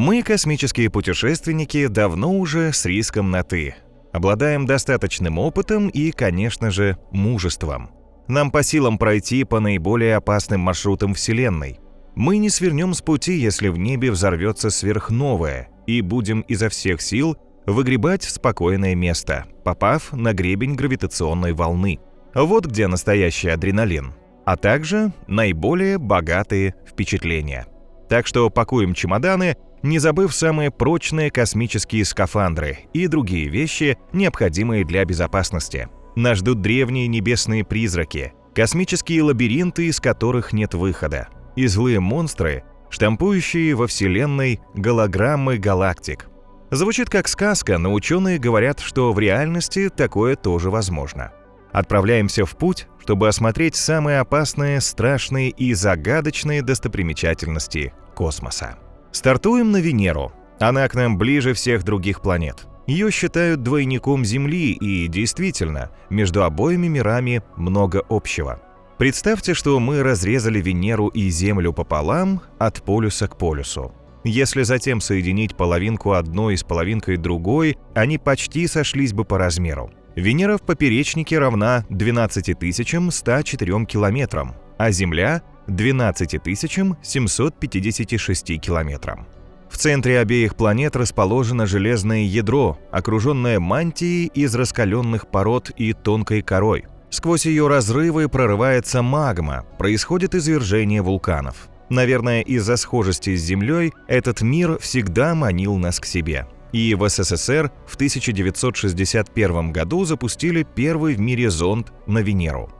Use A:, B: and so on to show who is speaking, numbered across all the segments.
A: Мы, космические путешественники, давно уже с риском на «ты». Обладаем достаточным опытом и, конечно же, мужеством. Нам по силам пройти по наиболее опасным маршрутам Вселенной. Мы не свернем с пути, если в небе взорвется сверхновая, и будем изо всех сил выгребать в спокойное место, попав на гребень гравитационной волны. Вот где настоящий адреналин, а также наиболее богатые впечатления. Так что пакуем чемоданы, не забыв самые прочные космические скафандры и другие вещи, необходимые для безопасности. Нас ждут древние небесные призраки, космические лабиринты, из которых нет выхода, и злые монстры, штампующие во Вселенной голограммы галактик. Звучит как сказка, но ученые говорят, что в реальности такое тоже возможно. Отправляемся в путь, чтобы осмотреть самые опасные, страшные и загадочные достопримечательности космоса. Стартуем на Венеру. Она к нам ближе всех других планет. Ее считают двойником Земли, и действительно, между обоими мирами много общего. Представьте, что мы разрезали Венеру и Землю пополам от полюса к полюсу. Если затем соединить половинку одной с половинкой другой, они почти сошлись бы по размеру. Венера в поперечнике равна 12104 километрам, а Земля – 12756 километрам. В центре обеих планет расположено железное ядро, окруженное мантией из раскаленных пород и тонкой корой. Сквозь ее разрывы прорывается магма, происходит извержение вулканов. Наверное, из-за схожести с Землей этот мир всегда манил нас к себе. И в СССР в 1961 году запустили первый в мире зонд на Венеру.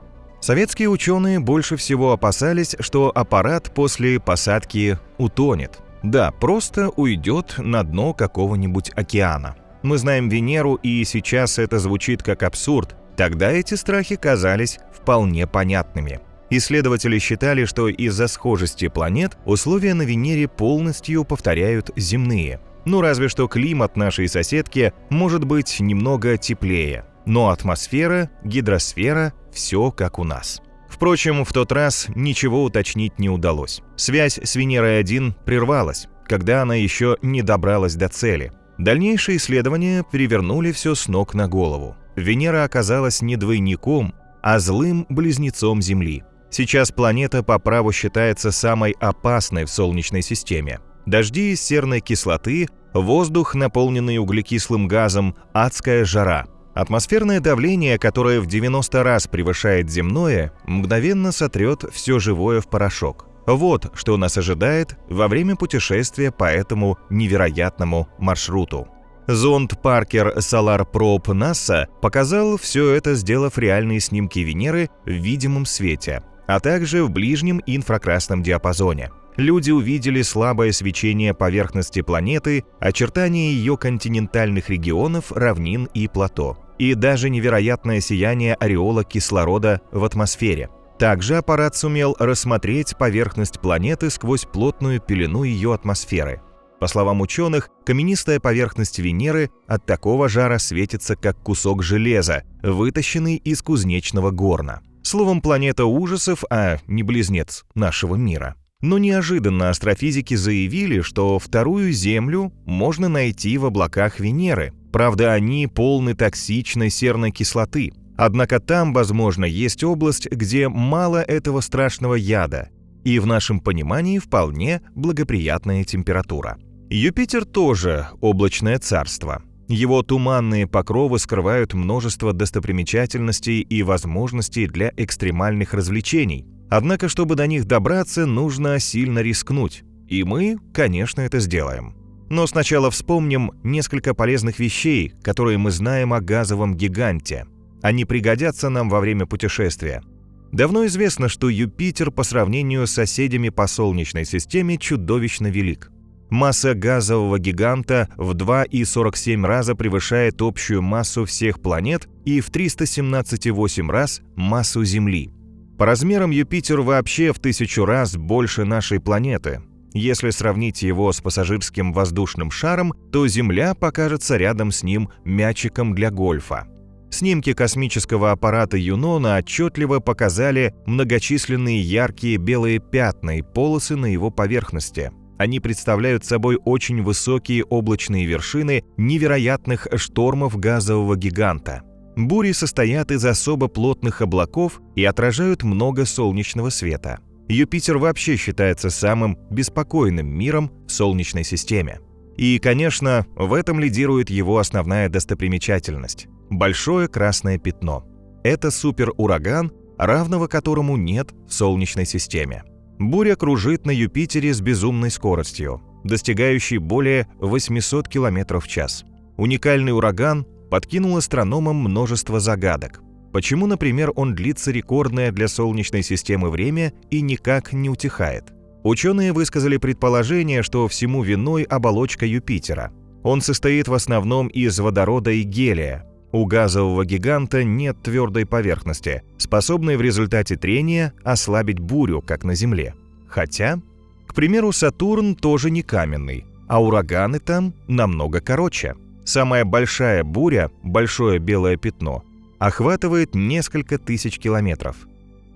A: Советские ученые больше всего опасались, что аппарат после посадки утонет. Да, просто уйдет на дно какого-нибудь океана. Мы знаем Венеру, и сейчас это звучит как абсурд. Тогда эти страхи казались вполне понятными. Исследователи считали, что из-за схожести планет условия на Венере полностью повторяют земные. Ну разве что климат нашей соседки может быть немного теплее. Но атмосфера, гидросфера – все как у нас. Впрочем, в тот раз ничего уточнить не удалось. Связь с Венерой-1 прервалась, когда она еще не добралась до цели. Дальнейшие исследования перевернули все с ног на голову. Венера оказалась не двойником, а злым близнецом Земли. Сейчас планета по праву считается самой опасной в Солнечной системе. Дожди из серной кислоты, воздух, наполненный углекислым газом, адская жара. Атмосферное давление, которое в 90 раз превышает земное, мгновенно сотрет все живое в порошок. Вот что нас ожидает во время путешествия по этому невероятному маршруту. Зонд Parker Solar Probe НАСА показал все это, сделав реальные снимки Венеры в видимом свете, а также в ближнем инфракрасном диапазоне. Люди увидели слабое свечение поверхности планеты, очертания ее континентальных регионов, равнин и плато, и даже невероятное сияние ореола кислорода в атмосфере. Также аппарат сумел рассмотреть поверхность планеты сквозь плотную пелену ее атмосферы. По словам ученых, каменистая поверхность Венеры от такого жара светится как кусок железа, вытащенный из кузнечного горна. Словом, планета ужасов, а не близнец нашего мира. Но неожиданно астрофизики заявили, что вторую Землю можно найти в облаках Венеры. Правда, они полны токсичной серной кислоты. Однако там, возможно, есть область, где мало этого страшного яда, и в нашем понимании вполне благоприятная температура. Юпитер тоже облачное царство. Его туманные покровы скрывают множество достопримечательностей и возможностей для экстремальных развлечений. Однако, чтобы до них добраться, нужно сильно рискнуть. И мы, конечно, это сделаем. Но сначала вспомним несколько полезных вещей, которые мы знаем о газовом гиганте. Они пригодятся нам во время путешествия. Давно известно, что Юпитер по сравнению с соседями по Солнечной системе чудовищно велик. Масса газового гиганта в 2,47 раза превышает общую массу всех планет и в 317,8 раз массу Земли. По размерам Юпитер вообще в 1000 раз больше нашей планеты. Если сравнить его с пассажирским воздушным шаром, то Земля покажется рядом с ним мячиком для гольфа. Снимки космического аппарата Юнона отчетливо показали многочисленные яркие белые пятна и полосы на его поверхности. Они представляют собой очень высокие облачные вершины невероятных штормов газового гиганта. Бури состоят из особо плотных облаков и отражают много солнечного света. Юпитер вообще считается самым беспокойным миром в Солнечной системе. И, конечно, в этом лидирует его основная достопримечательность – большое красное пятно. Это суперураган, равного которому нет в Солнечной системе. Буря кружит на Юпитере с безумной скоростью, достигающей более 800 км в час. Уникальный ураган подкинул астрономам множество загадок. Почему, например, он длится рекордное для Солнечной системы время и никак не утихает? Ученые высказали предположение, что всему виной оболочка Юпитера. Он состоит в основном из водорода и гелия. У газового гиганта нет твердой поверхности, способной в результате трения ослабить бурю, как на Земле. Хотя, к примеру, Сатурн тоже не каменный, а ураганы там намного короче. Самая большая буря, большое белое пятно, охватывает несколько тысяч километров.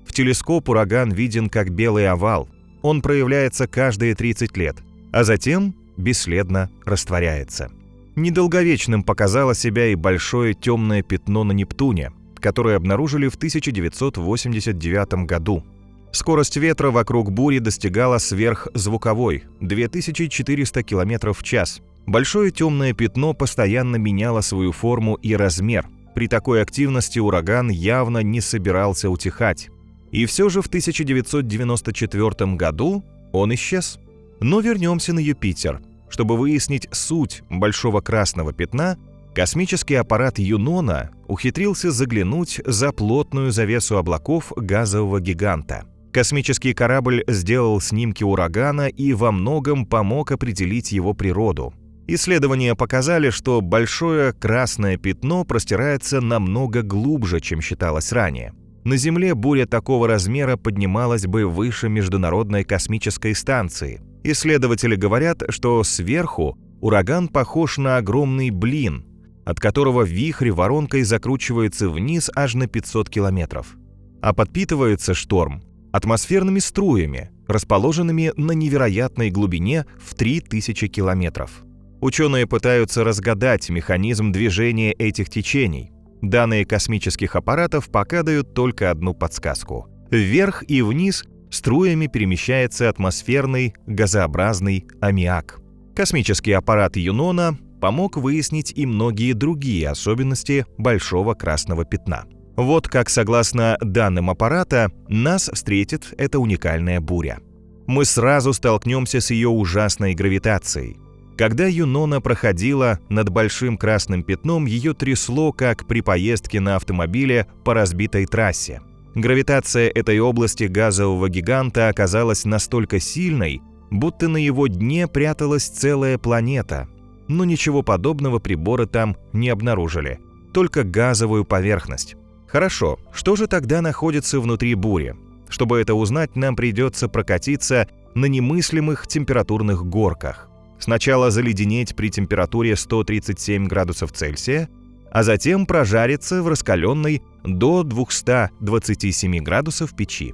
A: В телескоп ураган виден как белый овал. Он проявляется каждые 30 лет, а затем бесследно растворяется. Недолговечным показало себя и большое темное пятно на Нептуне, которое обнаружили в 1989 году. Скорость ветра вокруг бури достигала сверхзвуковой – 2400 км в час. Большое темное пятно постоянно меняло свою форму и размер. При такой активности ураган явно не собирался утихать. И все же в 1994 году он исчез. Но вернемся на Юпитер. Чтобы выяснить суть большого красного пятна, космический аппарат Юнона ухитрился заглянуть за плотную завесу облаков газового гиганта. Космический корабль сделал снимки урагана и во многом помог определить его природу. Исследования показали, что большое красное пятно простирается намного глубже, чем считалось ранее. На Земле буря такого размера поднималась бы выше Международной космической станции. Исследователи говорят, что сверху ураган похож на огромный блин, от которого вихрь воронкой закручивается вниз аж на 500 километров. А подпитывается шторм атмосферными струями, расположенными на невероятной глубине в 3000 километров. Ученые пытаются разгадать механизм движения этих течений. Данные космических аппаратов пока дают только одну подсказку. Вверх и вниз струями перемещается атмосферный газообразный аммиак. Космический аппарат Юнона помог выяснить и многие другие особенности большого красного пятна. Вот как, согласно данным аппарата, нас встретит эта уникальная буря. Мы сразу столкнемся с ее ужасной гравитацией. Когда Юнона проходила над большим красным пятном, ее трясло, как при поездке на автомобиле по разбитой трассе. Гравитация этой области газового гиганта оказалась настолько сильной, будто на его дне пряталась целая планета. Но ничего подобного приборы там не обнаружили, только газовую поверхность. Хорошо, что же тогда находится внутри бури? Чтобы это узнать, нам придется прокатиться на немыслимых температурных горках. Сначала заледенеть при температуре 137 градусов Цельсия, а затем прожариться в раскаленной до 227 градусов печи.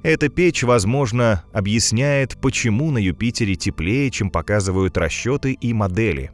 A: Эта печь, возможно, объясняет, почему на Юпитере теплее, чем показывают расчеты и модели.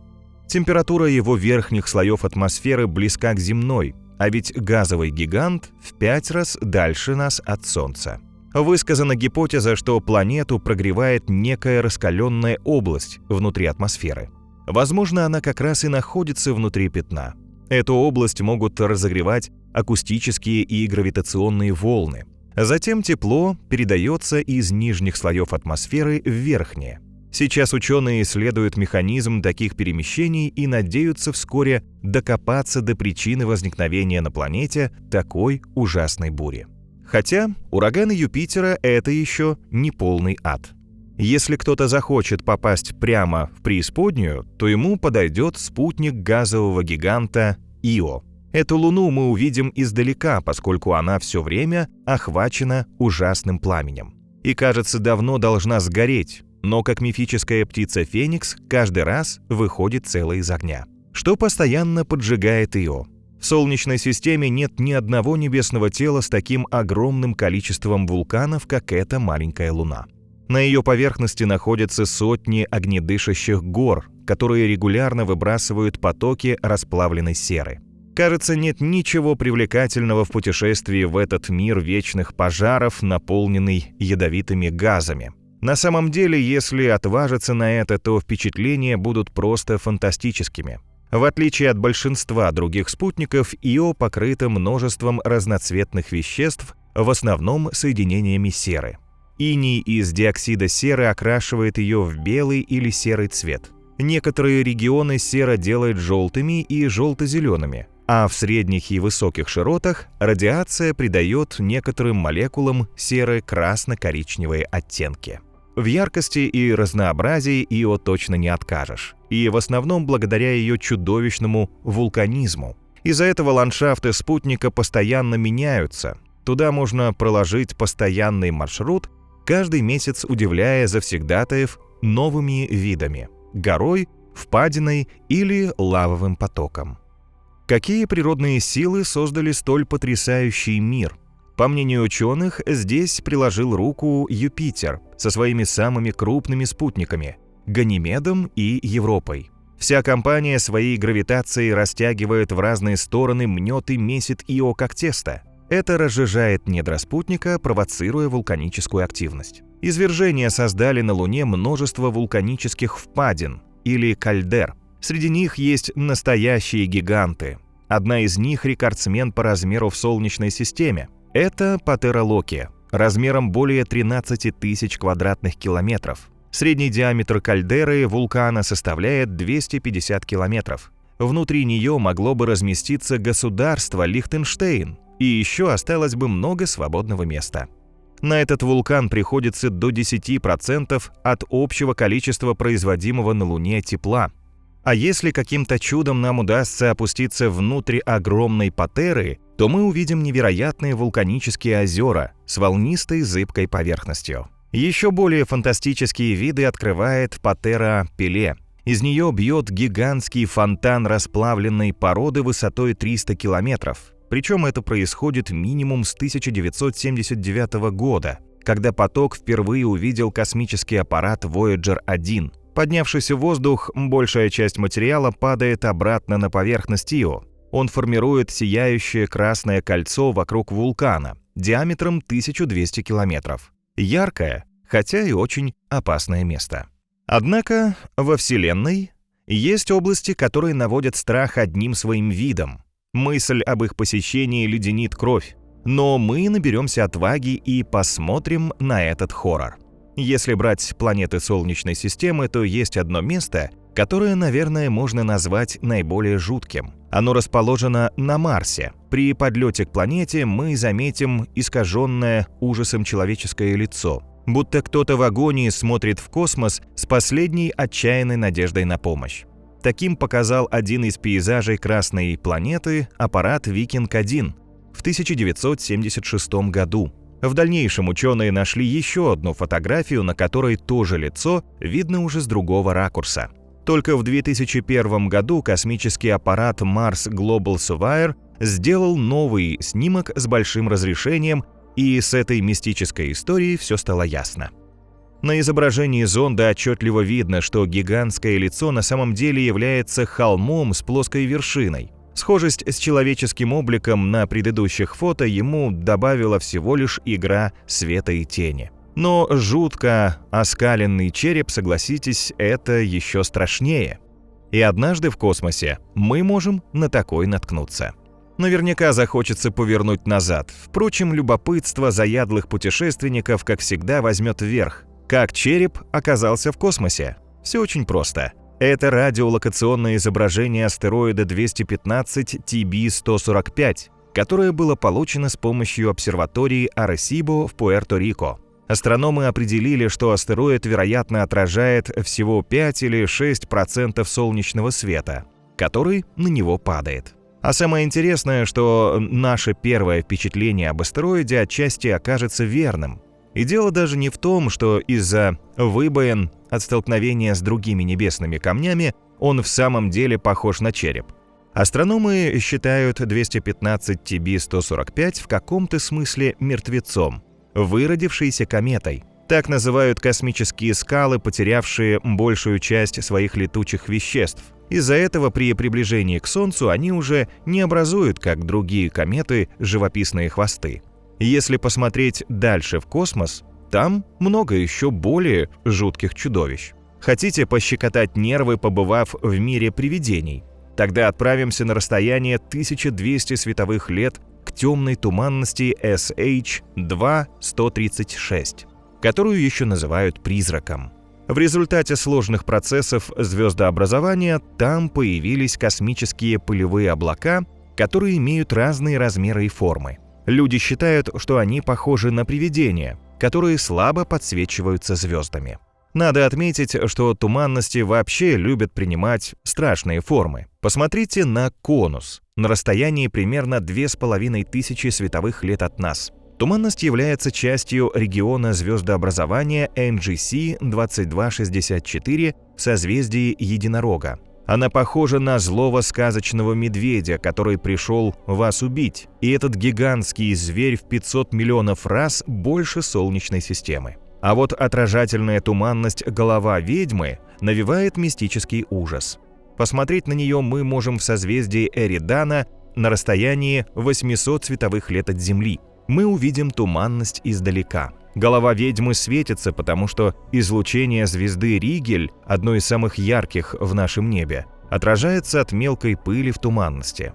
A: Температура его верхних слоев атмосферы близка к земной, а ведь газовый гигант в 5 раз дальше нас от Солнца. Высказана гипотеза, что планету прогревает некая раскаленная область внутри атмосферы. Возможно, она как раз и находится внутри пятна. Эту область могут разогревать акустические и гравитационные волны. Затем тепло передается из нижних слоев атмосферы в верхние. Сейчас ученые исследуют механизм таких перемещений и надеются вскоре докопаться до причины возникновения на планете такой ужасной бури. Хотя ураганы Юпитера – это еще не полный ад. Если кто-то захочет попасть прямо в преисподнюю, то ему подойдет спутник газового гиганта Ио. Эту Луну мы увидим издалека, поскольку она все время охвачена ужасным пламенем. И, кажется, давно должна сгореть, но как мифическая птица Феникс каждый раз выходит целой из огня, что постоянно поджигает Ио. В Солнечной системе нет ни одного небесного тела с таким огромным количеством вулканов, как эта маленькая Луна. На ее поверхности находятся сотни огнедышащих гор, которые регулярно выбрасывают потоки расплавленной серы. Кажется, нет ничего привлекательного в путешествии в этот мир вечных пожаров, наполненный ядовитыми газами. На самом деле, если отважиться на это, то впечатления будут просто фантастическими. В отличие от большинства других спутников, Ио покрыта множеством разноцветных веществ, в основном соединениями серы. Иней из диоксида серы окрашивает ее в белый или серый цвет. Некоторые регионы сера делает желтыми и желто-зелеными, а в средних и высоких широтах радиация придает некоторым молекулам серы красно-коричневые оттенки. В яркости и разнообразии Ио точно не откажешь, и в основном благодаря ее чудовищному вулканизму. Из-за этого ландшафты спутника постоянно меняются. Туда можно проложить постоянный маршрут, каждый месяц удивляя завсегдатаев новыми видами – горой, впадиной или лавовым потоком. Какие природные силы создали столь потрясающий мир? По мнению ученых, здесь приложил руку Юпитер со своими самыми крупными спутниками – Ганимедом и Европой. Вся компания своей гравитацией растягивает в разные стороны, мнет и месит Ио как тесто. Это разжижает недра спутника, провоцируя вулканическую активность. Извержения создали на Луне множество вулканических впадин или кальдер. Среди них есть настоящие гиганты. Одна из них – рекордсмен по размеру в Солнечной системе. Это Патера Локи, размером более 13 тысяч квадратных километров. Средний диаметр кальдеры вулкана составляет 250 километров. Внутри нее могло бы разместиться государство Лихтенштейн, и еще осталось бы много свободного места. На этот вулкан приходится до 10% от общего количества производимого на Луне тепла. А если каким-то чудом нам удастся опуститься внутрь огромной Патеры, то мы увидим невероятные вулканические озера с волнистой зыбкой поверхностью. Еще более фантастические виды открывает Патера Пеле. Из нее бьет гигантский фонтан расплавленной породы высотой 300 километров. Причем это происходит минимум с 1979 года, когда поток впервые увидел космический аппарат Voyager 1. Поднявшись в воздух, большая часть материала падает обратно на поверхность Ио. Он формирует сияющее красное кольцо вокруг вулкана, диаметром 1200 километров. Яркое, хотя и очень опасное место. Однако во Вселенной есть области, которые наводят страх одним своим видом. Мысль об их посещении леденит кровь. Но мы наберемся отваги и посмотрим на этот хоррор. Если брать планеты Солнечной системы, то есть одно место, которое, наверное, можно назвать наиболее жутким. Оно расположено на Марсе. При подлете к планете мы заметим искаженное ужасом человеческое лицо, будто кто-то в агонии смотрит в космос с последней отчаянной надеждой на помощь. Таким показал один из пейзажей Красной планеты аппарат «Викинг-1» в 1976 году. В дальнейшем ученые нашли еще одну фотографию, на которой то же лицо видно уже с другого ракурса. Только в 2001 году космический аппарат Mars Global Surveyor сделал новый снимок с большим разрешением, и с этой мистической историей все стало ясно. На изображении зонда отчетливо видно, что гигантское лицо на самом деле является холмом с плоской вершиной. Схожесть с человеческим обликом на предыдущих фото ему добавила всего лишь игра света и тени. Но жутко оскаленный череп, согласитесь, это еще страшнее. И однажды в космосе мы можем на такой наткнуться. Наверняка захочется повернуть назад. Впрочем, любопытство заядлых путешественников, как всегда, возьмет вверх. Как череп оказался в космосе? Все очень просто. Это радиолокационное изображение астероида 215 TB-145, которое было получено с помощью обсерватории Аресибо в Пуэрто-Рико. Астрономы определили, что астероид, вероятно, отражает всего 5 или 6% солнечного света, который на него падает. А самое интересное, что наше первое впечатление об астероиде отчасти окажется верным. И дело даже не в том, что из-за выбоин от столкновения с другими небесными камнями он в самом деле похож на череп. Астрономы считают 215 TB-145 в каком-то смысле мертвецом, выродившейся кометой. Так называют космические скалы, потерявшие большую часть своих летучих веществ. Из-за этого при приближении к Солнцу они уже не образуют, как другие кометы, живописные хвосты. Если посмотреть дальше в космос, там много еще более жутких чудовищ. Хотите пощекотать нервы, побывав в мире привидений? Тогда отправимся на расстояние 1200 световых лет к темной туманности SH-2-136, которую еще называют призраком. В результате сложных процессов звездообразования там появились космические пылевые облака, которые имеют разные размеры и формы. Люди считают, что они похожи на привидения, которые слабо подсвечиваются звездами. Надо отметить, что туманности вообще любят принимать страшные формы. Посмотрите на конус на расстоянии примерно 2500 световых лет от нас. Туманность является частью региона звездообразования NGC 2264 в созвездии Единорога. Она похожа на злого сказочного медведя, который пришел вас убить, и этот гигантский зверь в 500 миллионов раз больше Солнечной системы. А вот отражательная туманность голова ведьмы навевает мистический ужас. Посмотреть на нее мы можем в созвездии Эридана на расстоянии 800 световых лет от Земли. Мы увидим туманность издалека. Голова ведьмы светится, потому что излучение звезды Ригель, одной из самых ярких в нашем небе, отражается от мелкой пыли в туманности.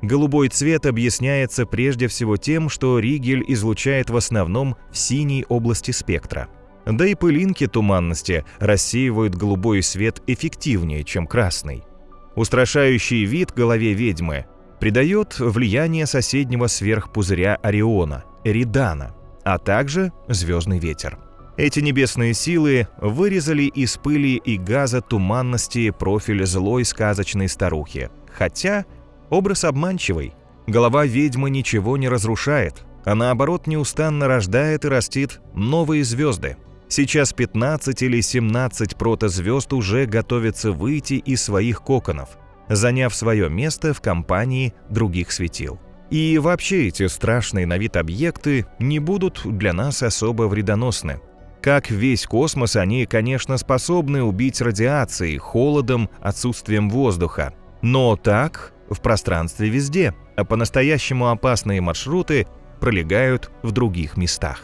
A: Голубой цвет объясняется прежде всего тем, что Ригель излучает в основном в синей области спектра. Да и пылинки туманности рассеивают голубой свет эффективнее, чем красный. Устрашающий вид голове ведьмы придает влияние соседнего сверхпузыря Ориона, Эридана, а также звездный ветер. Эти небесные силы вырезали из пыли и газа туманности профиль злой сказочной старухи. Хотя образ обманчивый. Голова ведьмы ничего не разрушает, а наоборот неустанно рождает и растит новые звезды. Сейчас 15 или 17 протозвезд уже готовятся выйти из своих коконов, заняв свое место в компании других светил. И вообще эти страшные на вид объекты не будут для нас особо вредоносны. Как весь космос, они, конечно, способны убить радиацией, холодом, отсутствием воздуха. Но так в пространстве везде, а по-настоящему опасные маршруты пролегают в других местах.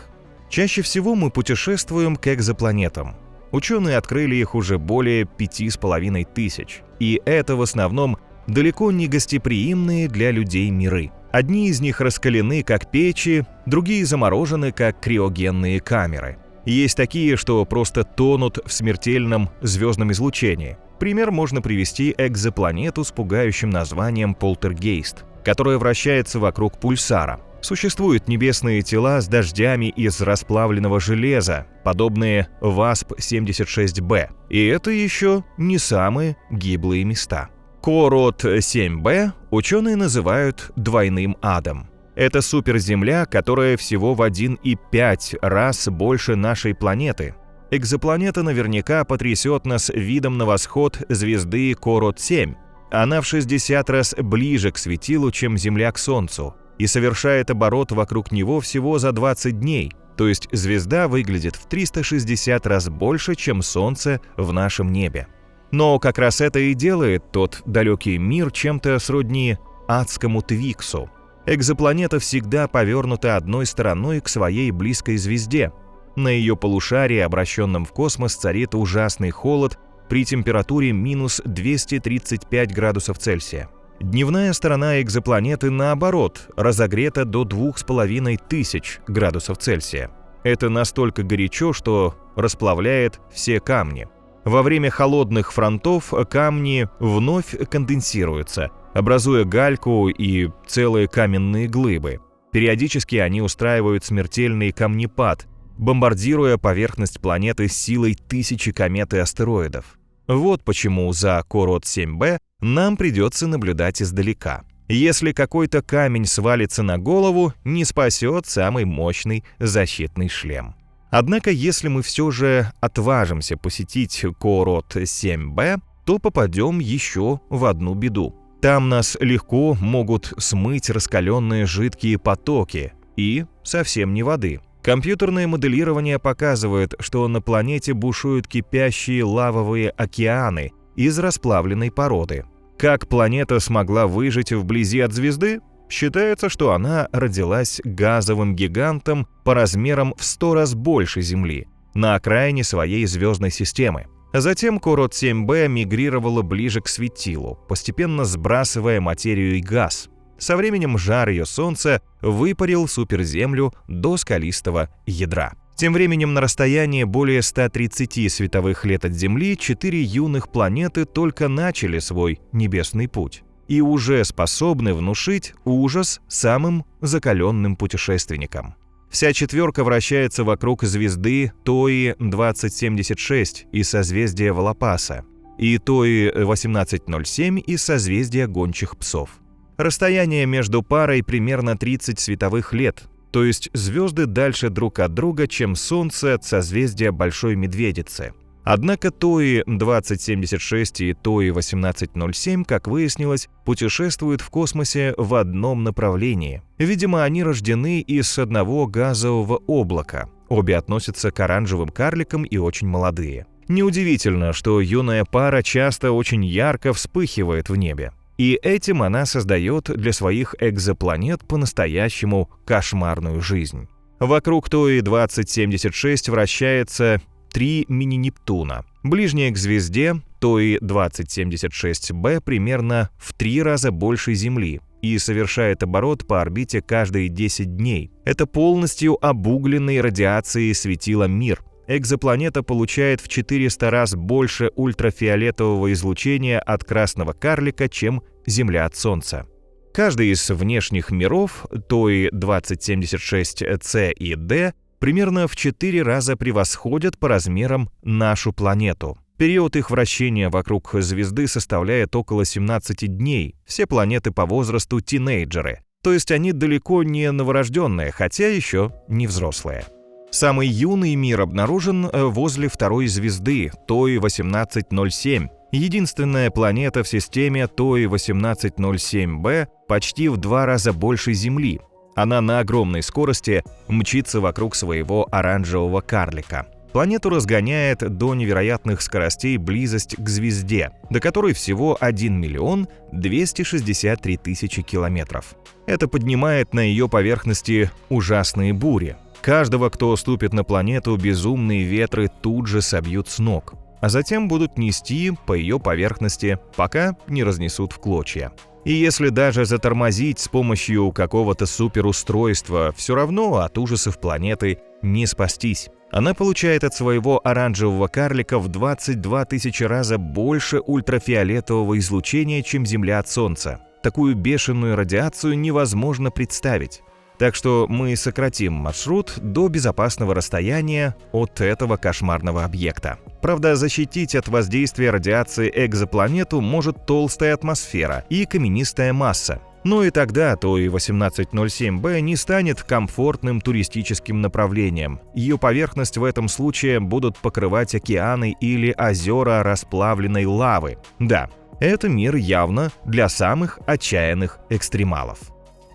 A: Чаще всего мы путешествуем к экзопланетам. Ученые открыли их уже более 5500, и это в основном далеко не гостеприимные для людей миры. Одни из них раскалены, как печи, другие заморожены, как криогенные камеры. Есть такие, что просто тонут в смертельном звездном излучении. Пример можно привести экзопланету с пугающим названием Полтергейст, которая вращается вокруг пульсара. Существуют небесные тела с дождями из расплавленного железа, подобные ВАСП-76b, и это еще не самые гиблые места. Корот-7b ученые называют двойным адом. Это суперземля, которая всего в 1,5 раз больше нашей планеты. Экзопланета наверняка потрясет нас видом на восход звезды Корот-7. Она в 60 раз ближе к светилу, чем Земля к Солнцу, и совершает оборот вокруг него всего за 20 дней, то есть звезда выглядит в 360 раз больше, чем Солнце в нашем небе. Но как раз это и делает тот далекий мир чем-то сродни адскому Твиксу. Экзопланета всегда повернута одной стороной к своей близкой звезде. На ее полушарии, обращенном в космос, царит ужасный холод при температуре минус 235 градусов Цельсия. Дневная сторона экзопланеты, наоборот, разогрета до 2500 градусов Цельсия. Это настолько горячо, что расплавляет все камни. Во время холодных фронтов камни вновь конденсируются, образуя гальку и целые каменные глыбы. Периодически они устраивают смертельный камнепад, бомбардируя поверхность планеты с силой тысячи комет и астероидов. Вот почему за Корот-7b нам придется наблюдать издалека. Если какой-то камень свалится на голову, не спасет самый мощный защитный шлем. Однако, если мы все же отважимся посетить Корот-7b, то попадем еще в одну беду. Там нас легко могут смыть раскаленные жидкие потоки и совсем не воды. Компьютерное моделирование показывает, что на планете бушуют кипящие лавовые океаны из расплавленной породы. Как планета смогла выжить вблизи от звезды? Считается, что она родилась газовым гигантом по размерам в 100 раз больше Земли, на окраине своей звездной системы. Затем Корот-7b мигрировала ближе к светилу, постепенно сбрасывая материю и газ. Со временем жар ее Солнца выпарил суперземлю до скалистого ядра. Тем временем на расстоянии более 130 световых лет от Земли 4 юных планеты только начали свой небесный путь и уже способны внушить ужас самым закаленным путешественникам. Вся четверка вращается вокруг звезды Тои-2076 из созвездия Волопаса и Тои-1807 из созвездия Гончих Псов. Расстояние между парой примерно 30 световых лет, то есть звезды дальше друг от друга, чем Солнце от созвездия Большой Медведицы. Однако Тои-2076 и Тои-1807, как выяснилось, путешествуют в космосе в одном направлении. Видимо, они рождены из одного газового облака. Обе относятся к оранжевым карликам и очень молодые. Неудивительно, что юная пара часто очень ярко вспыхивает в небе. И этим она создает для своих экзопланет по-настоящему кошмарную жизнь. Вокруг Тои-2076 вращается 3 мини-Нептуна. Ближняя к звезде, Тои-2076b, примерно в 3 раза больше Земли и совершает оборот по орбите каждые 10 дней. Это полностью обугленный радиацией светила мир. Экзопланета получает в 400 раз больше ультрафиолетового излучения от красного карлика, чем Земля от Солнца. Каждый из внешних миров, Тои-2076c и d, примерно в 4 раза превосходят по размерам нашу планету. Период их вращения вокруг звезды составляет около 17 дней. Все планеты по возрасту тинейджеры, то есть они далеко не новорожденные, хотя еще не взрослые. Самый юный мир обнаружен возле второй звезды, Тои-1807. Единственная планета в системе Тои-1807b почти в 2 раза больше Земли. Она на огромной скорости мчится вокруг своего оранжевого карлика. Планету разгоняет до невероятных скоростей близость к звезде, до которой всего 1 миллион 263 тысячи километров. Это поднимает на ее поверхности ужасные бури. Каждого, кто ступит на планету, безумные ветры тут же собьют с ног, а затем будут нести по ее поверхности, пока не разнесут в клочья. И если даже затормозить с помощью какого-то суперустройства, все равно от ужасов планеты не спастись. Она получает от своего оранжевого карлика в 22 тысячи раза больше ультрафиолетового излучения, чем Земля от Солнца. Такую бешеную радиацию невозможно представить. Так что мы сократим маршрут до безопасного расстояния от этого кошмарного объекта. Правда, защитить от воздействия радиации экзопланету может толстая атмосфера и каменистая масса. Но и тогда Тои-1807b не станет комфортным туристическим направлением. Ее поверхность в этом случае будут покрывать океаны или озера расплавленной лавы. Да, это мир явно для самых отчаянных экстремалов.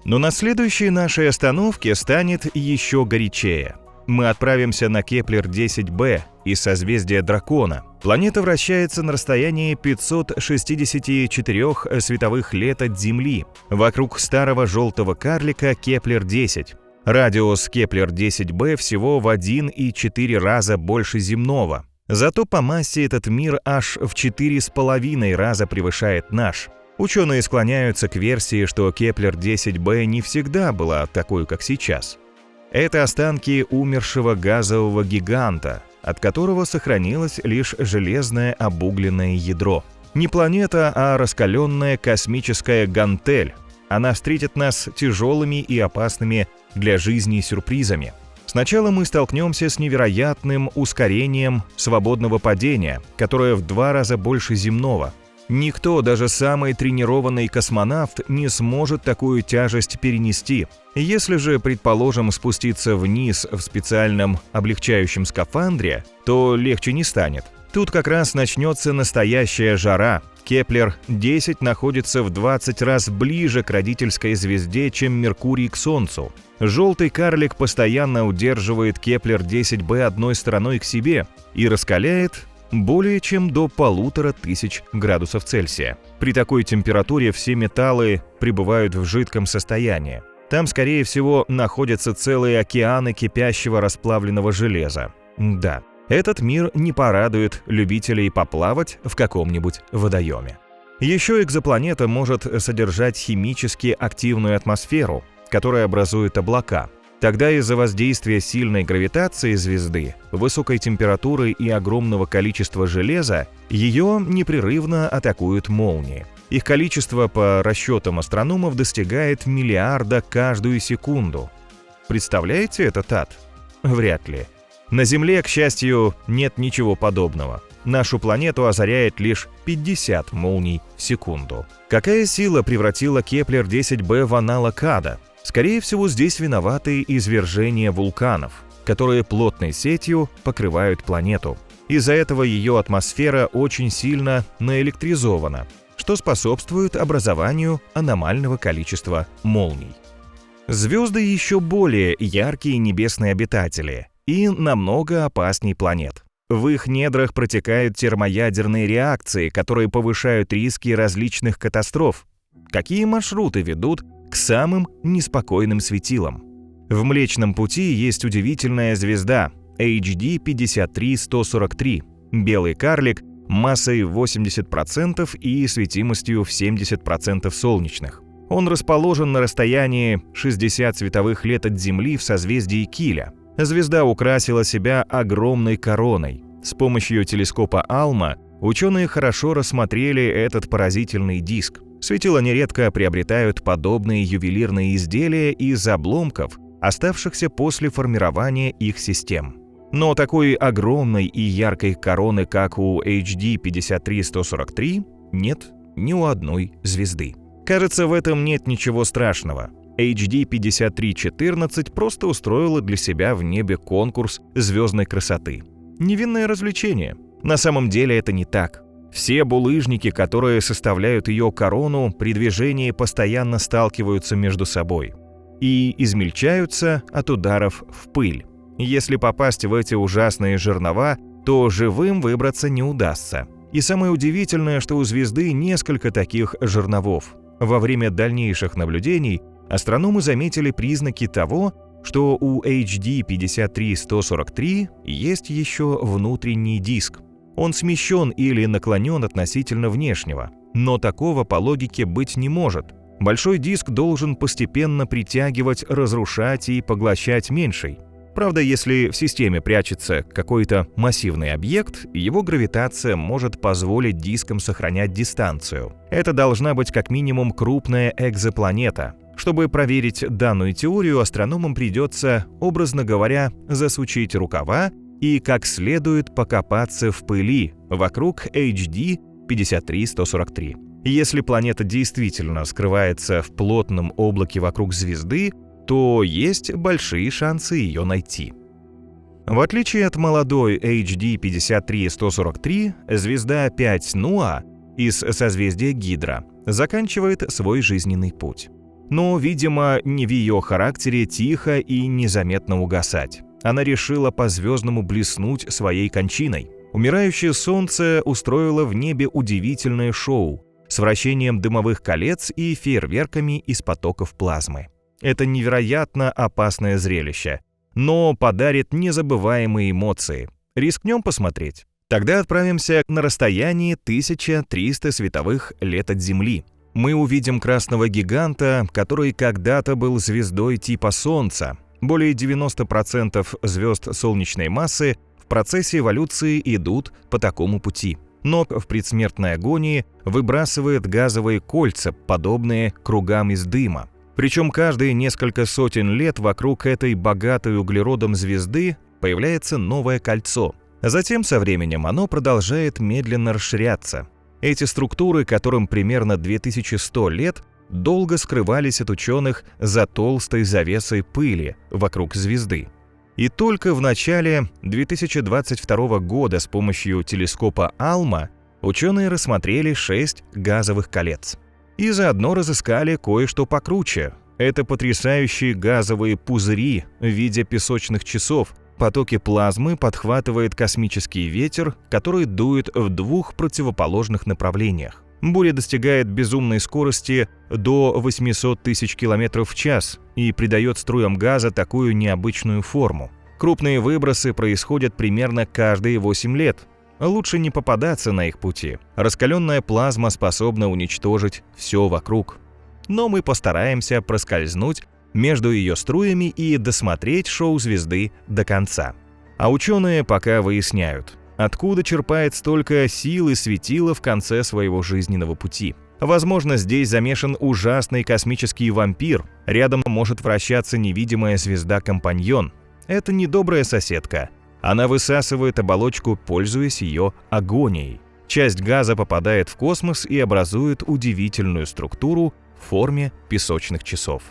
A: Но на следующей нашей остановке станет еще горячее. Мы отправимся на Кеплер-10b из созвездия Дракона. Планета вращается на расстоянии 564 световых лет от Земли, вокруг старого желтого карлика Кеплер-10. Радиус Кеплер-10b всего в 1,4 раза больше земного. Зато по массе этот мир аж в 4,5 раза превышает наш. Ученые склоняются к версии, что Кеплер-10b не всегда была такой, как сейчас. Это останки умершего газового гиганта, от которого сохранилось лишь железное обугленное ядро. Не планета, а раскаленная космическая гантель. Она встретит нас тяжелыми и опасными для жизни сюрпризами. Сначала мы столкнемся с невероятным ускорением свободного падения, которое в 2 раза больше земного. Никто, даже самый тренированный космонавт, не сможет такую тяжесть перенести. Если же, предположим, спуститься вниз в специальном облегчающем скафандре, то легче не станет. Тут как раз начнется настоящая жара. Кеплер-10 находится в 20 раз ближе к родительской звезде, чем Меркурий к Солнцу. Желтый карлик постоянно удерживает Кеплер-10b одной стороной к себе и раскаляет более чем до 1500 градусов Цельсия. При такой температуре все металлы пребывают в жидком состоянии. Там, скорее всего, находятся целые океаны кипящего расплавленного железа. Да. Этот мир не порадует любителей поплавать в каком-нибудь водоеме. Еще экзопланета может содержать химически активную атмосферу, которая образует облака. Тогда из-за воздействия сильной гравитации звезды, высокой температуры и огромного количества железа ее непрерывно атакуют молнии. Их количество, по расчетам астрономов, достигает миллиарда каждую секунду. Представляете этот ад? Вряд ли. На Земле, к счастью, нет ничего подобного. Нашу планету озаряет лишь 50 молний в секунду. Какая сила превратила Кеплер-10b в аналог ада? Скорее всего, здесь виноваты извержения вулканов, которые плотной сетью покрывают планету. Из-за этого ее атмосфера очень сильно наэлектризована, что способствует образованию аномального количества молний. Звезды еще более яркие небесные обитатели и намного опасней планет. В их недрах протекают термоядерные реакции, которые повышают риски различных катастроф. Какие маршруты ведут к самым неспокойным светилам? В Млечном Пути есть удивительная звезда HD 53143, белый карлик массой 80% и светимостью в 70% солнечных. Он расположен на расстоянии 60 световых лет от Земли в созвездии Киля. Звезда украсила себя огромной короной. С помощью телескопа Алма ученые хорошо рассмотрели этот поразительный диск. Светила нередко приобретают подобные ювелирные изделия из обломков, оставшихся после формирования их систем. Но такой огромной и яркой короны, как у HD 53143, нет ни у одной звезды. Кажется, в этом нет ничего страшного. HD 5314 просто устроила для себя в небе конкурс звездной красоты. Невинное развлечение. На самом деле это не так. Все булыжники, которые составляют ее корону, при движении постоянно сталкиваются между собой и измельчаются от ударов в пыль. Если попасть в эти ужасные жернова, то живым выбраться не удастся. И самое удивительное, что у звезды несколько таких жерновов. Во время дальнейших наблюдений астрономы заметили признаки того, что у HD 53143 есть еще внутренний диск. Он смещен или наклонен относительно внешнего, но такого по логике быть не может. Большой диск должен постепенно притягивать, разрушать и поглощать меньший. Правда, если в системе прячется какой-то массивный объект, его гравитация может позволить дискам сохранять дистанцию. Это должна быть как минимум крупная экзопланета. Чтобы проверить данную теорию, астрономам придется, образно говоря, засучить рукава и как следует покопаться в пыли вокруг HD 53143. Если планета действительно скрывается в плотном облаке вокруг звезды, то есть большие шансы ее найти. В отличие от молодой HD 53143, звезда 5 Нуа из созвездия Гидра заканчивает свой жизненный путь. Но, видимо, не в ее характере тихо и незаметно угасать. Она решила по-звездному блеснуть своей кончиной. Умирающее Солнце устроило в небе удивительное шоу с вращением дымовых колец и фейерверками из потоков плазмы. Это невероятно опасное зрелище, но подарит незабываемые эмоции. Рискнем посмотреть? Тогда отправимся на расстояние 1300 световых лет от Земли. Мы увидим красного гиганта, который когда-то был звездой типа Солнца. Более 90% звезд солнечной массы в процессе эволюции идут по такому пути. Но в предсмертной агонии выбрасывает газовые кольца, подобные кругам из дыма. Причем каждые несколько сотен лет вокруг этой богатой углеродом звезды появляется новое кольцо. Затем со временем оно продолжает медленно расширяться. Эти структуры, которым примерно 2100 лет, долго скрывались от ученых за толстой завесой пыли вокруг звезды. И только в начале 2022 года с помощью телескопа ALMA ученые рассмотрели 6 газовых колец. И заодно разыскали кое-что покруче. Это потрясающие газовые пузыри в виде песочных часов. Потоки плазмы подхватывает космический ветер, который дует в 2 противоположных направлениях. Буря достигает безумной скорости до 800 тысяч км в час и придает струям газа такую необычную форму. Крупные выбросы происходят примерно каждые 8 лет. Лучше не попадаться на их пути. Раскаленная плазма способна уничтожить все вокруг. Но мы постараемся проскользнуть между ее струями и досмотреть шоу звезды до конца. А ученые пока выясняют, откуда черпает столько силы светило в конце своего жизненного пути. Возможно, здесь замешан ужасный космический вампир, рядом может вращаться невидимая звезда-компаньон. Это недобрая соседка. Она высасывает оболочку, пользуясь ее агонией. Часть газа попадает в космос и образует удивительную структуру в форме песочных часов.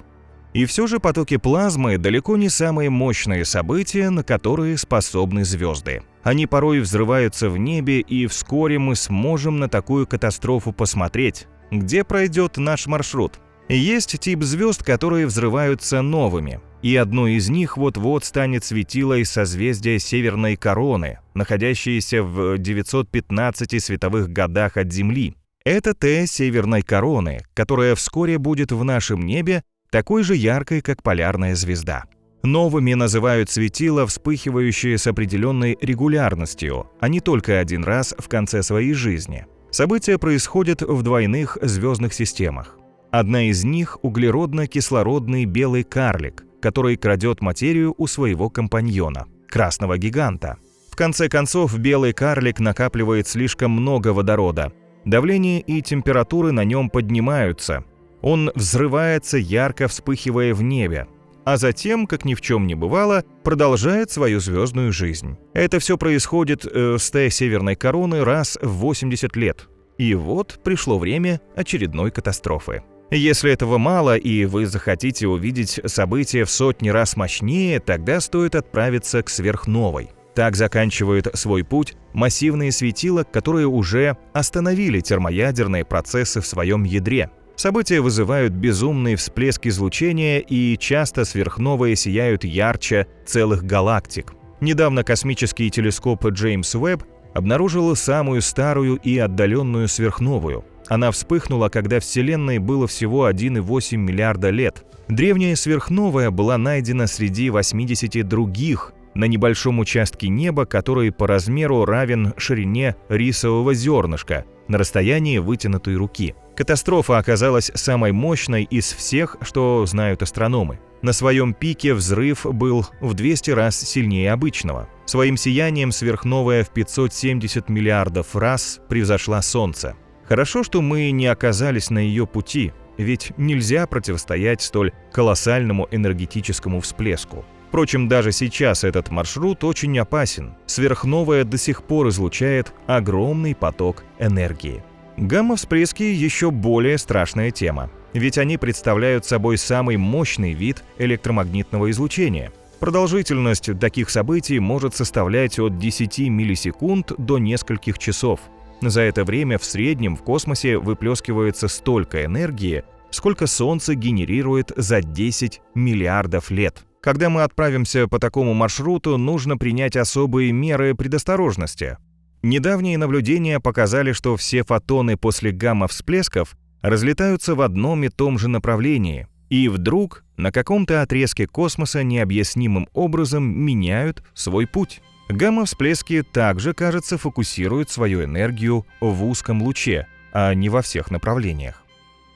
A: И все же потоки плазмы далеко не самые мощные события, на которые способны звезды. Они порой взрываются в небе, и вскоре мы сможем на такую катастрофу посмотреть, где пройдет наш маршрут. Есть тип звезд, которые взрываются новыми, и одно из них вот-вот станет светило из созвездия Северной Короны, находящееся в 915 световых годах от Земли. Это Т Северной Короны, которая вскоре будет в нашем небе такой же яркой, как полярная звезда. Новыми называют светила, вспыхивающие с определенной регулярностью, а не только один раз в конце своей жизни. События происходят в двойных звездных системах. Одна из них – углеродно-кислородный белый карлик, который крадет материю у своего компаньона – красного гиганта. В конце концов, белый карлик накапливает слишком много водорода. Давление и температуры на нем поднимаются. Он взрывается, ярко вспыхивая в небе, а затем, как ни в чем не бывало, продолжает свою звездную жизнь. Это все происходит с Т Северной Короны раз в 80 лет. И вот пришло время очередной катастрофы. Если этого мало, и вы захотите увидеть события в сотни раз мощнее, тогда стоит отправиться к сверхновой. Так заканчивают свой путь массивные светила, которые уже остановили термоядерные процессы в своем ядре. События вызывают безумный всплеск излучения, и часто сверхновые сияют ярче целых галактик. Недавно космический телескоп Джеймс Уэбб обнаружил самую старую и отдаленную сверхновую. Она вспыхнула, когда Вселенной было всего 1,8 миллиарда лет. Древняя сверхновая была найдена среди 80 других на небольшом участке неба, который по размеру равен ширине рисового зернышка на расстоянии вытянутой руки. Катастрофа оказалась самой мощной из всех, что знают астрономы. На своем пике взрыв был в 200 раз сильнее обычного. Своим сиянием сверхновая в 570 миллиардов раз превзошла Солнце. Хорошо, что мы не оказались на ее пути, ведь нельзя противостоять столь колоссальному энергетическому всплеску. Впрочем, даже сейчас этот маршрут очень опасен. Сверхновая до сих пор излучает огромный поток энергии. Гамма-всплески еще более страшная тема, ведь они представляют собой самый мощный вид электромагнитного излучения. Продолжительность таких событий может составлять от 10 миллисекунд до нескольких часов. За это время в среднем в космосе выплескивается столько энергии, сколько Солнце генерирует за 10 миллиардов лет. Когда мы отправимся по такому маршруту, нужно принять особые меры предосторожности. Недавние наблюдения показали, что все фотоны после гамма-всплесков разлетаются в одном и том же направлении, и вдруг на каком-то отрезке космоса необъяснимым образом меняют свой путь. Гамма-всплески также, кажется, фокусируют свою энергию в узком луче, а не во всех направлениях.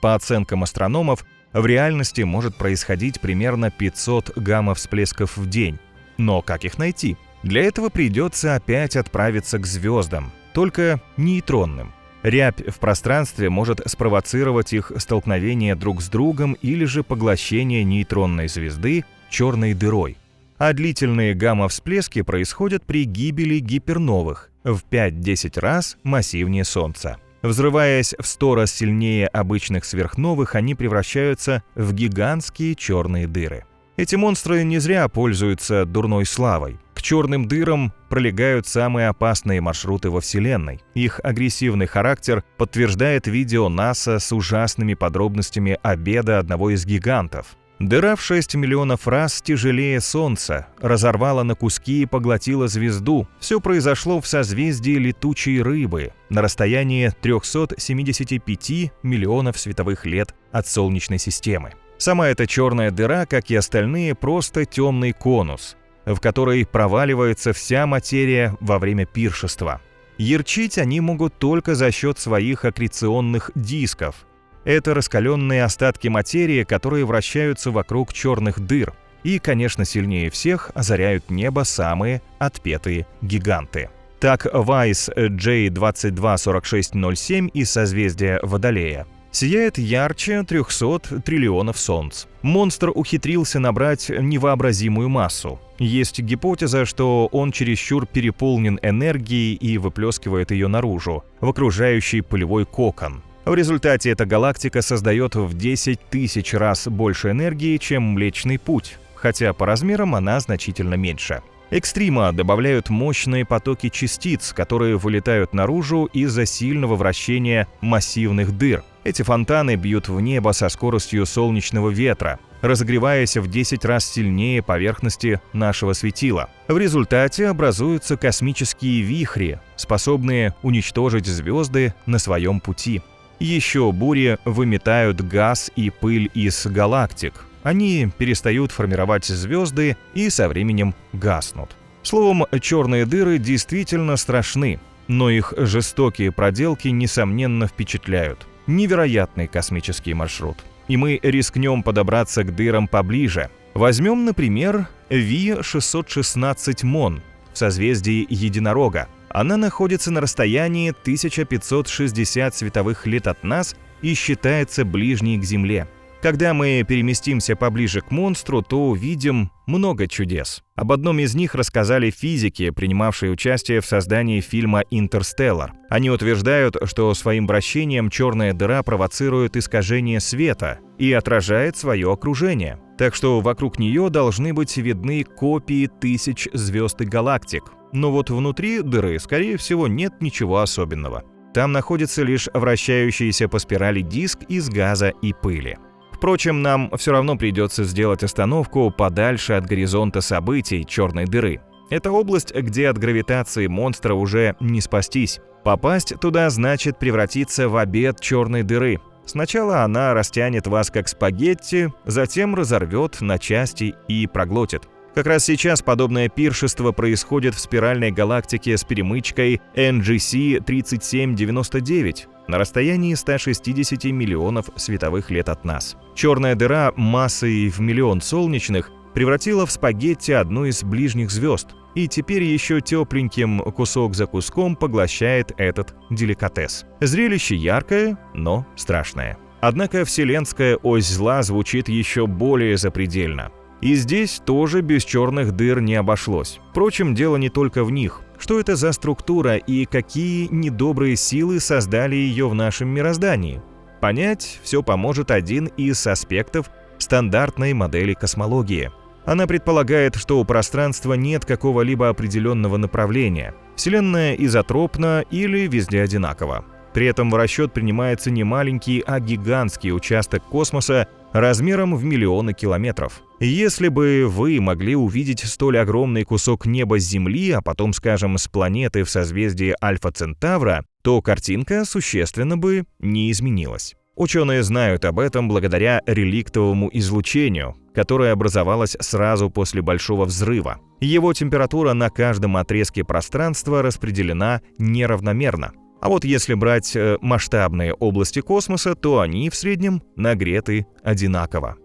A: По оценкам астрономов, в реальности может происходить примерно 500 гамма-всплесков в день. Но как их найти? Для этого придется опять отправиться к звездам, только нейтронным. Рябь в пространстве может спровоцировать их столкновение друг с другом или же поглощение нейтронной звезды черной дырой. А длительные гамма-всплески происходят при гибели гиперновых в 5-10 раз массивнее Солнца. Взрываясь в 100 раз сильнее обычных сверхновых, они превращаются в гигантские черные дыры. Эти монстры не зря пользуются дурной славой. К черным дырам пролегают самые опасные маршруты во Вселенной. Их агрессивный характер подтверждает видео НАСА с ужасными подробностями обеда одного из гигантов. Дыра в 6 миллионов раз тяжелее Солнца, разорвала на куски и поглотила звезду. Все произошло в созвездии Летучей Рыбы, на расстоянии 375 миллионов световых лет от Солнечной системы. Сама эта черная дыра, как и остальные, просто темный конус, в который проваливается вся материя во время пиршества. Ярчить они могут только за счет своих аккреционных дисков. Это раскаленные остатки материи, которые вращаются вокруг черных дыр. И, конечно, сильнее всех озаряют небо самые отпетые гиганты. Так, Weiss J224607 из созвездия Водолея сияет ярче 300 триллионов солнц. Монстр ухитрился набрать невообразимую массу. Есть гипотеза, что он чересчур переполнен энергией и выплескивает ее наружу, в окружающий пылевой кокон. В результате эта галактика создает в 10 тысяч раз больше энергии, чем Млечный Путь, хотя по размерам она значительно меньше. Экстрима добавляют мощные потоки частиц, которые вылетают наружу из-за сильного вращения массивных дыр. Эти фонтаны бьют в небо со скоростью солнечного ветра, разогреваясь в 10 раз сильнее поверхности нашего светила. В результате образуются космические вихри, способные уничтожить звезды на своем пути. Еще бури выметают газ и пыль из галактик. Они перестают формировать звезды и со временем гаснут. Словом, черные дыры действительно страшны, но их жестокие проделки, несомненно, впечатляют. Невероятный космический маршрут. И мы рискнем подобраться к дырам поближе. Возьмем, например, V616 Mon в созвездии Единорога. Она находится на расстоянии 1560 световых лет от нас и считается ближней к Земле. Когда мы переместимся поближе к монстру, то увидим много чудес. Об одном из них рассказали физики, принимавшие участие в создании фильма «Интерстеллар». Они утверждают, что своим вращением черная дыра провоцирует искажение света и отражает свое окружение. Так что вокруг нее должны быть видны копии тысяч звезд и галактик. Но вот внутри дыры, скорее всего, нет ничего особенного. Там находится лишь вращающийся по спирали диск из газа и пыли. Впрочем, нам все равно придется сделать остановку подальше от горизонта событий черной дыры. Это область, где от гравитации монстра уже не спастись. Попасть туда значит превратиться в обед черной дыры. Сначала она растянет вас как спагетти, затем разорвет на части и проглотит. Как раз сейчас подобное пиршество происходит в спиральной галактике с перемычкой NGC 3799 на расстоянии 160 миллионов световых лет от нас. Черная дыра массой в миллион солнечных превратила в спагетти одну из ближних звезд, и теперь еще тепленьким кусок за куском поглощает этот деликатес. Зрелище яркое, но страшное. Однако вселенская ось зла звучит еще более запредельно. И здесь тоже без черных дыр не обошлось. Впрочем, дело не только в них. Что это за структура и какие недобрые силы создали ее в нашем мироздании? Понять все поможет один из аспектов стандартной модели космологии. Она предполагает, что у пространства нет какого-либо определенного направления. Вселенная изотропна или везде одинакова. При этом в расчет принимается не маленький, а гигантский участок космоса размером в миллионы километров. Если бы вы могли увидеть столь огромный кусок неба с Земли, а потом, скажем, с планеты в созвездии Альфа Центавра, то картинка существенно бы не изменилась. Ученые знают об этом благодаря реликтовому излучению, которое образовалось сразу после Большого взрыва. Его температура на каждом отрезке пространства распределена неравномерно. А вот если брать масштабные области космоса, то они в среднем нагреты одинаково.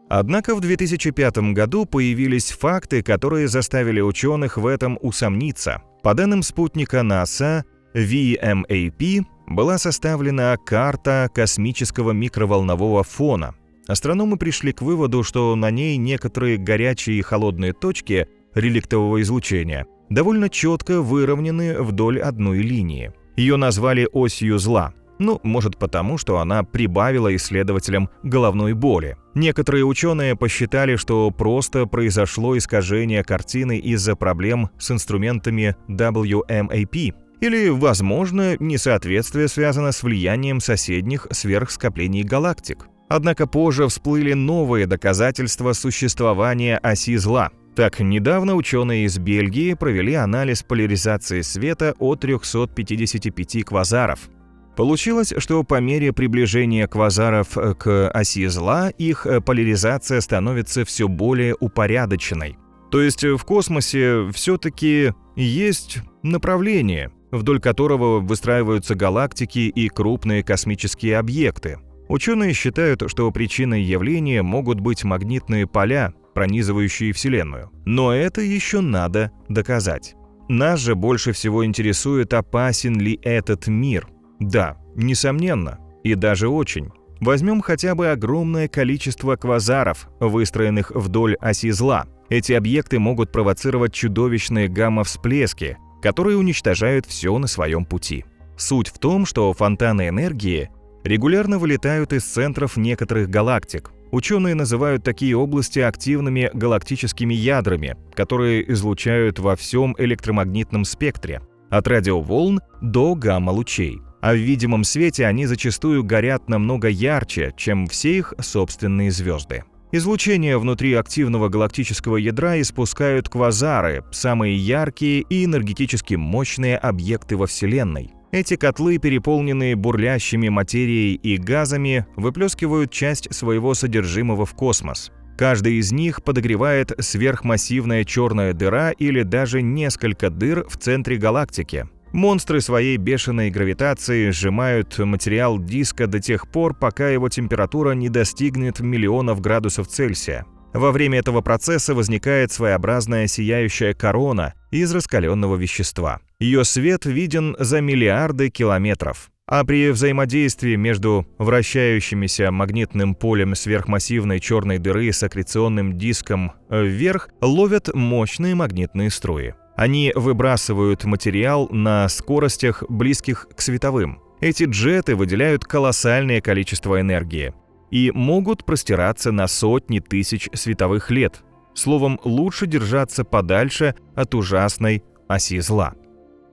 A: Однако в 2005 году появились факты, которые заставили ученых в этом усомниться. По данным спутника НАСА, VMAP была составлена карта космического микроволнового фона. Астрономы пришли к выводу, что на ней некоторые горячие и холодные точки реликтового излучения довольно четко выровнены вдоль одной линии. Ее назвали осью зла. Может потому, что она прибавила исследователям головной боли. Некоторые ученые посчитали, что просто произошло искажение картины из-за проблем с инструментами WMAP. Или, возможно, несоответствие связано с влиянием соседних сверхскоплений галактик. Однако позже всплыли новые доказательства существования оси зла. Так, недавно ученые из Бельгии провели анализ поляризации света от 355 квазаров. Получилось, что по мере приближения квазаров к оси зла их поляризация становится все более упорядоченной. То есть в космосе все-таки есть направление, вдоль которого выстраиваются галактики и крупные космические объекты. Ученые считают, что причиной явления могут быть магнитные поля, пронизывающие Вселенную. Но это еще надо доказать. Нас же больше всего интересует, опасен ли этот мир. Да, несомненно, и даже очень. Возьмем хотя бы огромное количество квазаров, выстроенных вдоль оси зла. Эти объекты могут провоцировать чудовищные гамма-всплески, которые уничтожают все на своем пути. Суть в том, что фонтаны энергии регулярно вылетают из центров некоторых галактик. Ученые называют такие области активными галактическими ядрами, которые излучают во всем электромагнитном спектре, от радиоволн до гамма-лучей. А в видимом свете они зачастую горят намного ярче, чем все их собственные звезды. Излучение внутри активного галактического ядра испускают квазары, самые яркие и энергетически мощные объекты во Вселенной. Эти котлы, переполненные бурлящими материей и газами, выплескивают часть своего содержимого в космос. Каждый из них подогревает сверхмассивная черная дыра или даже несколько дыр в центре галактики. Монстры своей бешеной гравитацией сжимают материал диска до тех пор, пока его температура не достигнет миллионов градусов Цельсия. Во время этого процесса возникает своеобразная сияющая корона из раскаленного вещества. Ее свет виден за миллиарды километров. А при взаимодействии между вращающимися магнитным полем сверхмассивной черной дыры с аккреционным диском вверх ловят мощные магнитные струи. Они выбрасывают материал на скоростях, близких к световым. Эти джеты выделяют колоссальное количество энергии и могут простираться на сотни тысяч световых лет. Словом, лучше держаться подальше от ужасной оси зла.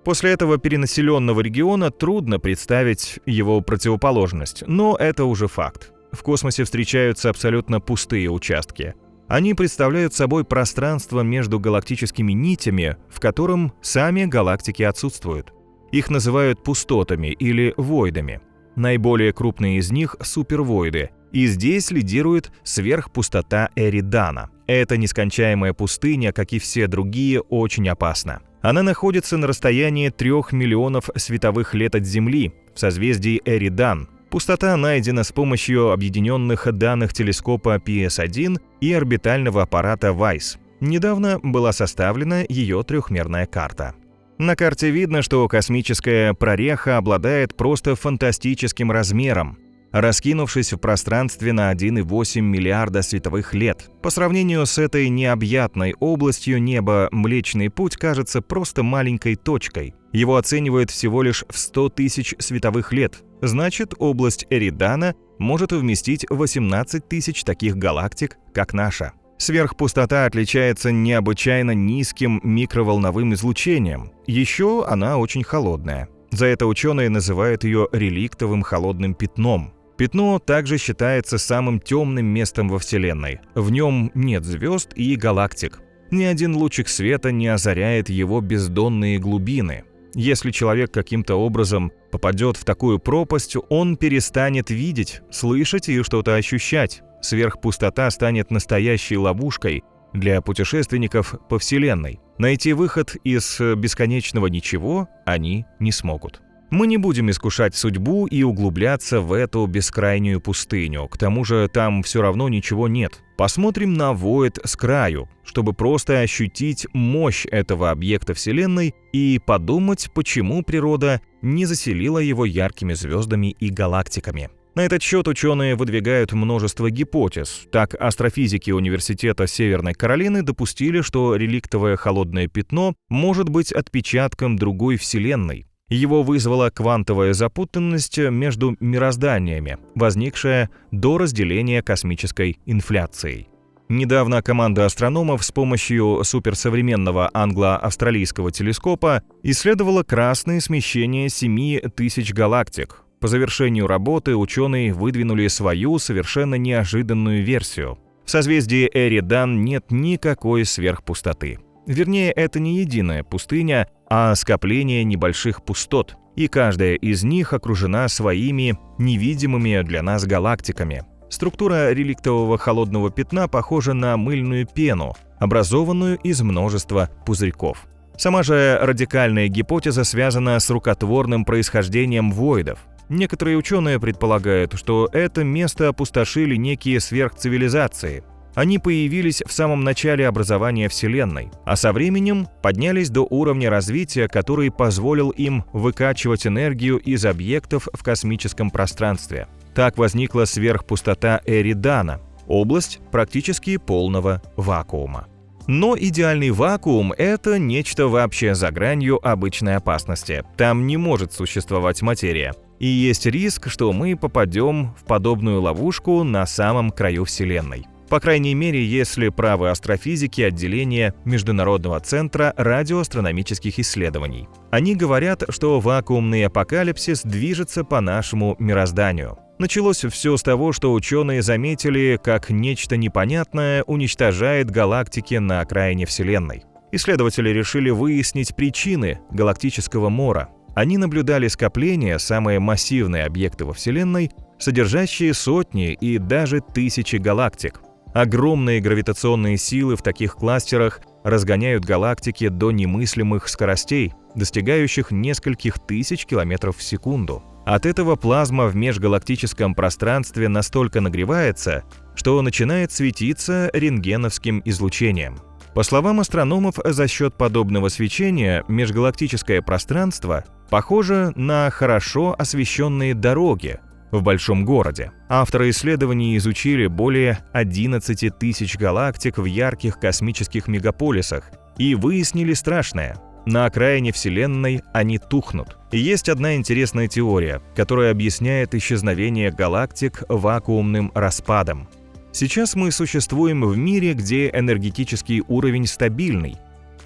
A: После этого перенаселенного региона трудно представить его противоположность, но это уже факт. В космосе встречаются абсолютно пустые участки. Они представляют собой пространство между галактическими нитями, в котором сами галактики отсутствуют. Их называют пустотами или войдами. Наиболее крупные из них – супервойды, и здесь лидирует сверхпустота Эридана. Эта нескончаемая пустыня, как и все другие, очень опасна. Она находится на расстоянии 3 миллионов световых лет от Земли, в созвездии Эридан. Пустота найдена с помощью объединенных данных телескопа PS-1 и орбитального аппарата WISE. Недавно была составлена ее трехмерная карта. На карте видно, что космическая прореха обладает просто фантастическим размером, раскинувшись в пространстве на 1,8 миллиарда световых лет. По сравнению с этой необъятной областью неба, Млечный Путь кажется просто маленькой точкой. Его оценивают всего лишь в 100 тысяч световых лет. Значит, область Эридана может вместить 18 тысяч таких галактик, как наша. Сверхпустота отличается необычайно низким микроволновым излучением. Еще она очень холодная. За это ученые называют ее реликтовым холодным пятном. Пятно также считается самым темным местом во Вселенной. В нем нет звезд и галактик. Ни один лучик света не озаряет его бездонные глубины. Если человек каким-то образом попадет в такую пропасть, он перестанет видеть, слышать и что-то ощущать. Сверхпустота станет настоящей ловушкой для путешественников по Вселенной. Найти выход из бесконечного ничего они не смогут. Мы не будем искушать судьбу и углубляться в эту бескрайнюю пустыню, к тому же там все равно ничего нет. Посмотрим на Void с краю, чтобы просто ощутить мощь этого объекта Вселенной и подумать, почему природа не заселила его яркими звездами и галактиками. На этот счет ученые выдвигают множество гипотез. Так, астрофизики Университета Северной Каролины допустили, что реликтовое холодное пятно может быть отпечатком другой Вселенной. Его вызвала квантовая запутанность между мирозданиями, возникшая до разделения космической инфляцией. Недавно команда астрономов с помощью суперсовременного англо-австралийского телескопа исследовала красные смещения 7000 галактик. По завершению работы ученые выдвинули свою совершенно неожиданную версию. В созвездии Эридан нет никакой сверхпустоты. Вернее, это не единая пустыня, а скопление небольших пустот, и каждая из них окружена своими невидимыми для нас галактиками. Структура реликтового холодного пятна похожа на мыльную пену, образованную из множества пузырьков. Сама же радикальная гипотеза связана с рукотворным происхождением войдов. Некоторые ученые предполагают, что это место опустошили некие сверхцивилизации. Они появились в самом начале образования Вселенной, а со временем поднялись до уровня развития, который позволил им выкачивать энергию из объектов в космическом пространстве. Так возникла сверхпустота Эридана, область практически полного вакуума. Но идеальный вакуум – это нечто вообще за гранью обычной опасности. Там не может существовать материя. И есть риск, что мы попадем в подобную ловушку на самом краю Вселенной. По крайней мере, если правы астрофизики отделения Международного центра радиоастрономических исследований. Они говорят, что вакуумный апокалипсис движется по нашему мирозданию. Началось все с того, что ученые заметили, как нечто непонятное уничтожает галактики на окраине Вселенной. Исследователи решили выяснить причины галактического мора. Они наблюдали скопления, самые массивные объекты во Вселенной, содержащие сотни и даже тысячи галактик. Огромные гравитационные силы в таких кластерах разгоняют галактики до немыслимых скоростей, достигающих нескольких тысяч километров в секунду. От этого плазма в межгалактическом пространстве настолько нагревается, что начинает светиться рентгеновским излучением. По словам астрономов, за счет подобного свечения межгалактическое пространство похоже на хорошо освещенные дороги в большом городе. Авторы исследований изучили более 11 тысяч галактик в ярких космических мегаполисах и выяснили страшное. На окраине Вселенной они тухнут. И есть одна интересная теория, которая объясняет исчезновение галактик вакуумным распадом. Сейчас мы существуем в мире, где энергетический уровень стабильный.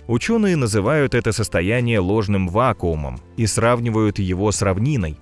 A: Ученые называют это состояние ложным вакуумом и сравнивают его с равниной.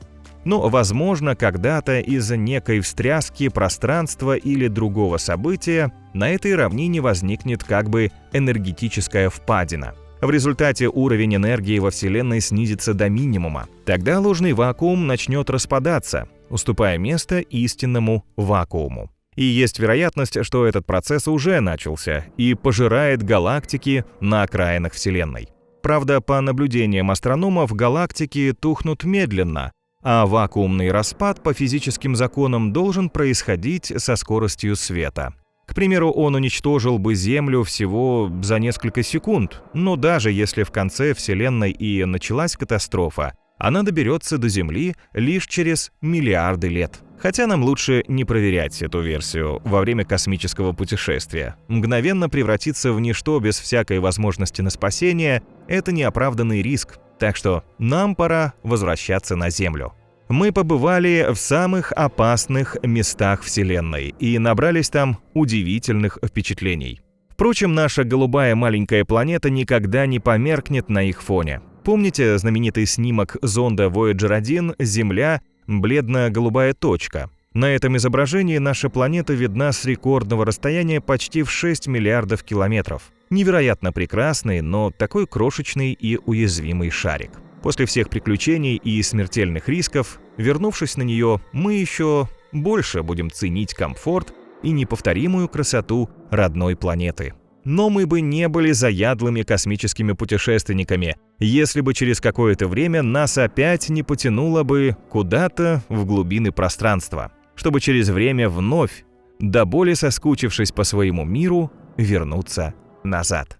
A: Но, возможно, когда-то из-за некой встряски пространства или другого события на этой равнине возникнет как бы энергетическая впадина. В результате уровень энергии во Вселенной снизится до минимума. Тогда ложный вакуум начнет распадаться, уступая место истинному вакууму. И есть вероятность, что этот процесс уже начался и пожирает галактики на окраинах Вселенной. Правда, по наблюдениям астрономов, галактики тухнут медленно, а вакуумный распад по физическим законам должен происходить со скоростью света. К примеру, он уничтожил бы Землю всего за несколько секунд, но даже если в конце Вселенной и началась катастрофа, она доберется до Земли лишь через миллиарды лет. Хотя нам лучше не проверять эту версию во время космического путешествия. Мгновенно превратиться в ничто без всякой возможности на спасение – это неоправданный риск, так что нам пора возвращаться на Землю. Мы побывали в самых опасных местах Вселенной и набрались там удивительных впечатлений. Впрочем, наша голубая маленькая планета никогда не померкнет на их фоне. Помните знаменитый снимок зонда Voyager 1 «Земля» – бледно-голубая точка? На этом изображении наша планета видна с рекордного расстояния почти в 6 миллиардов километров. Невероятно прекрасный, но такой крошечный и уязвимый шарик. После всех приключений и смертельных рисков, вернувшись на нее, мы еще больше будем ценить комфорт и неповторимую красоту родной планеты. Но мы бы не были заядлыми космическими путешественниками, если бы через какое-то время нас опять не потянуло бы куда-то в глубины пространства, чтобы через время вновь, до боли соскучившись по своему миру, вернуться назад.